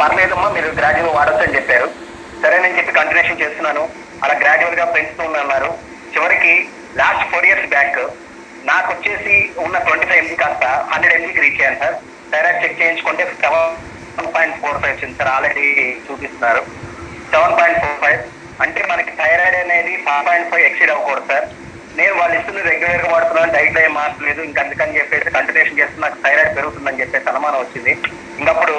పర్లేదమ్మా మీరు గ్రాడ్యువల్ వాడొచ్చు అని చెప్పారు. సరేనని చెప్పి కంటిన్యూషన్ చేస్తున్నాను. అలా గ్రాడ్యువల్ గా పెంచుతూ ఉన్నారు. చివరికి లాస్ట్ 4 years బ్యాక్ నాకు వచ్చేసి ఉన్న 25 MG కాస్త 100 MGకి రీచ్ అయ్యాను సార్. థైరాయిడ్ చెక్ చేయించుకుంటే 7.45 వచ్చింది సార్. ఆల్రెడీ చూపిస్తున్నారు 7.45. అంటే మనకి థైరాయిడ్ అనేది 5.5 ఎక్సీడ్ అవ్వకూడదు సార్. నేను వాళ్ళు ఇస్తుంది రెగ్యులర్ గా వాడుతున్నాను, డైట్ లో ఏం మార్చలేదు. ఇంకందుకని చెప్పేసి కంటిన్యూషన్ చేస్తే నాకు థైరాయిడ్ పెరుగుతుందని చెప్పేసి అనుమానం వచ్చింది. ఇంకప్పుడు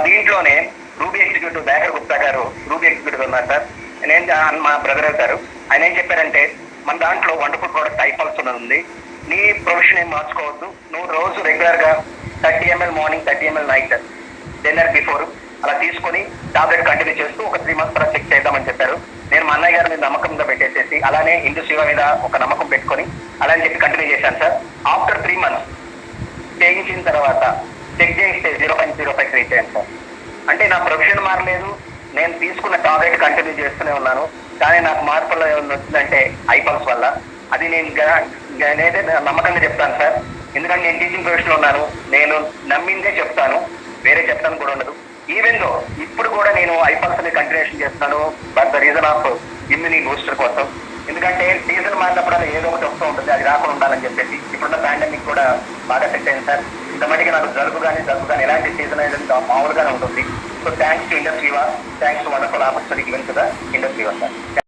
దీంట్లోనే రూబీ ఎగ్జిక్యూటివ్ దయాకర్ గుప్తా గారు రూబీ ఎగ్జిక్యూటివ్ ఉన్నారు సార్. నేను మా బ్రదర్ గారు ఆయన ఏం చెప్పారంటే, మన దాంట్లో వండర్ఫుల్ ప్రోడక్ట్ ఐపల్స్ ఉంది, నీ ప్రొఫెషన్ ఏం మార్చుకోవద్దు, నువ్వు రోజు రెగ్యులర్ గా 30 ml morning 30 ml night dinner before అలా తీసుకొని టాబ్లెట్ కంటిన్యూ చేస్తూ ఒక 3 months తర్వాత చెక్ చేద్దామని చెప్పారు. నేను మా అన్నయ్య గారి మీద నమ్మకంగా పెట్టేసేసి అలానే హిందూ శివ మీద ఒక నమ్మకం పెట్టుకొని అలా అని చెప్పి కంటిన్యూ చేశాను సార్. ఆఫ్టర్ 3 months చేయించిన తర్వాత చెక్ చేయిస్తే 0.05 రీచ్ అయ్యాను సార్. అంటే నా ప్రొఫెషన్ మారలేదు, నేను తీసుకున్న టాబ్లెట్ కంటిన్యూ చేస్తూనే ఉన్నాను. కానీ నాకు మార్పులు ఏమైనా వచ్చిందంటే ఐపల్స్ వల్ల. అది నేనైతే నమ్మకంగా చెప్తాను సార్. ఎందుకంటే నేను టీచింగ్ ప్రొఫెషన్లో ఉన్నాను, నేను నమ్మిందే చెప్తాను, వేరే చెప్తాను కూడా ఉండదు. ఈవెన్ దో ఇప్పుడు కూడా నేను ఐపల్స్ ని కంటిన్యూషన్ చేస్తున్నాను, but the reason of immunity booster కోసం. ఎందుకంటే సీజన్ మారినప్పుడు ఏదో ఒకటి వస్తూ ఉంటుంది, అది రాకుండా ఉండాలని చెప్పేసి. ఇప్పుడున్న పాండమిక్ కూడా బాగా సెట్ అయింది సార్. ఇంతమటికి నాకు జలుబు కానీ ఎలాంటి సీజన్ అనేది మామూలుగానే ఉంటుంది. So thanks to industry, thanks to wonderful opportunity given to the industry sir.